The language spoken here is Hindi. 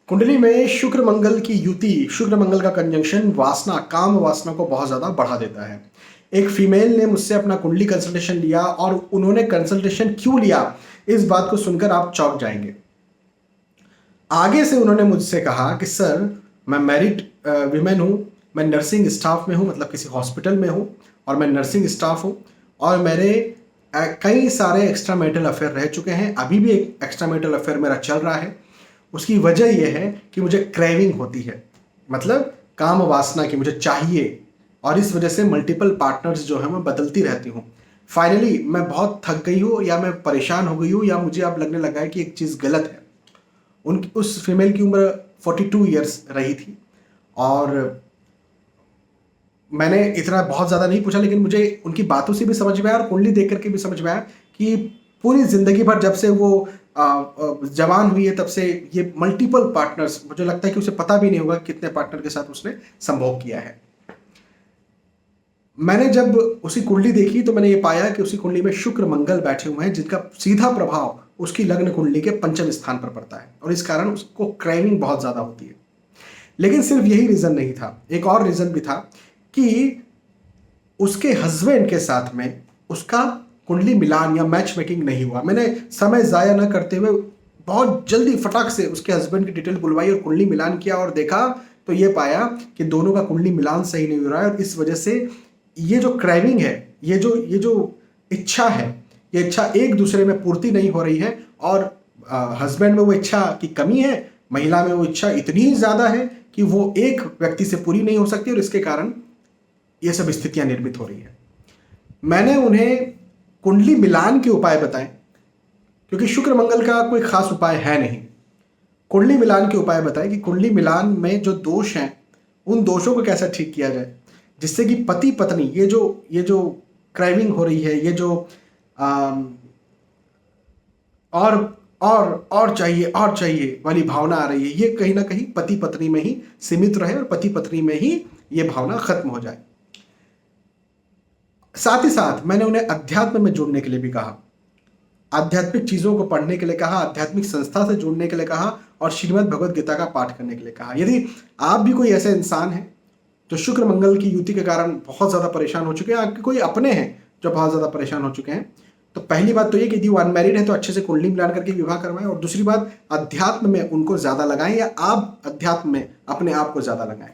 कुंडली में शुक्र मंगल की युति, शुक्र मंगल का कंजंक्शन वासना, काम वासना को बहुत ज़्यादा बढ़ा देता है। एक फीमेल ने मुझसे अपना कुंडली कंसल्टेशन लिया और उन्होंने कंसल्टेशन क्यों लिया, इस बात को सुनकर आप चौंक जाएंगे। आगे से उन्होंने मुझसे कहा कि सर, मैं मैरिड विमेन हूँ, मैं नर्सिंग स्टाफ में हूँ, मतलब किसी हॉस्पिटल में हूँ और मैं नर्सिंग स्टाफ हूँ और मेरे कई सारे एक्स्ट्रा मैरिटल अफेयर रह चुके हैं, अभी भी एक एक्स्ट्रा मैरिटल अफेयर मेरा चल रहा है। उसकी वजह यह है कि मुझे क्रेविंग होती है, मतलब काम वासना की, मुझे चाहिए, और इस वजह से मल्टीपल पार्टनर्स जो है मैं बदलती रहती हूँ। फाइनली मैं बहुत थक गई हूँ या मैं परेशान हो गई हूँ या मुझे अब लगने लगा है कि एक चीज़ गलत है। उस फीमेल की उम्र 42 ईयर्स रही थी और मैंने इतना बहुत ज़्यादा नहीं पूछा, लेकिन मुझे उनकी बातों से भी समझ में आया और कुंडली देख करके भी समझ में आया कि पूरी ज़िंदगी भर जब से वो जवान हुई है तब से ये मल्टीपल पार्टनर्स, मुझे लगता है कि उसे पता भी नहीं होगा कितने पार्टनर के साथ उसने संभोग किया है। मैंने जब उसी कुंडली देखी तो मैंने ये पाया कि उसी कुंडली में शुक्र मंगल बैठे हुए हैं, जिनका सीधा प्रभाव उसकी लग्न कुंडली के पंचम स्थान पर पड़ता है और इस कारण उसको क्रेविंग बहुत ज़्यादा होती है। लेकिन सिर्फ यही रीज़न नहीं था, एक और रीज़न भी था कि उसके हस्बैंड के साथ में उसका कुंडली मिलान या मैच मेकिंग नहीं हुआ। मैंने समय ज़ाया न करते हुए बहुत जल्दी फटाक से उसके हस्बैंड की डिटेल बुलवाई और कुंडली मिलान किया और देखा तो ये पाया कि दोनों का कुंडली मिलान सही नहीं हो रहा है और इस वजह से ये जो क्रेविंग है, ये जो इच्छा है, ये इच्छा एक दूसरे में पूर्ति नहीं हो रही है और हस्बैंड में वो इच्छा की कमी है, महिला में वो इच्छा इतनी ज़्यादा है कि वो एक व्यक्ति से पूरी नहीं हो सकती और इसके कारण ये सब स्थितियां निर्मित हो रही है। मैंने उन्हें कुंडली मिलान के उपाय बताए क्योंकि शुक्र मंगल का कोई खास उपाय है नहीं। कुंडली मिलान के उपाय बताए कि कुंडली मिलान में जो दोष हैं उन दोषों को कैसे ठीक किया जाए जिससे कि पति पत्नी ये जो क्राइविंग हो रही है, ये जो और चाहिए वाली भावना आ रही है, ये कहीं ना कहीं पति पत्नी में ही सीमित रहे और पति पत्नी में ही ये भावना खत्म हो जाए। साथ ही साथ मैंने उन्हें अध्यात्म में जुड़ने के लिए भी कहा, आध्यात्मिक चीज़ों को पढ़ने के लिए कहा, आध्यात्मिक संस्था से जुड़ने के लिए कहा और श्रीमद् भगवद गीता का पाठ करने के लिए कहा। यदि आप भी कोई ऐसे इंसान हैं जो शुक्र मंगल की युति के कारण बहुत ज़्यादा परेशान हो चुके हैं, आपके कोई अपने हैं जो बहुत ज़्यादा परेशान हो चुके हैं, तो पहली बात तो ये कि यदि वो अनमैरिड है तो अच्छे से कुंडली मिलान करके विवाह करवाएं और दूसरी बात, अध्यात्म में उनको ज़्यादा लगाएं या आप अध्यात्म में अपने आप को ज़्यादा लगाएं।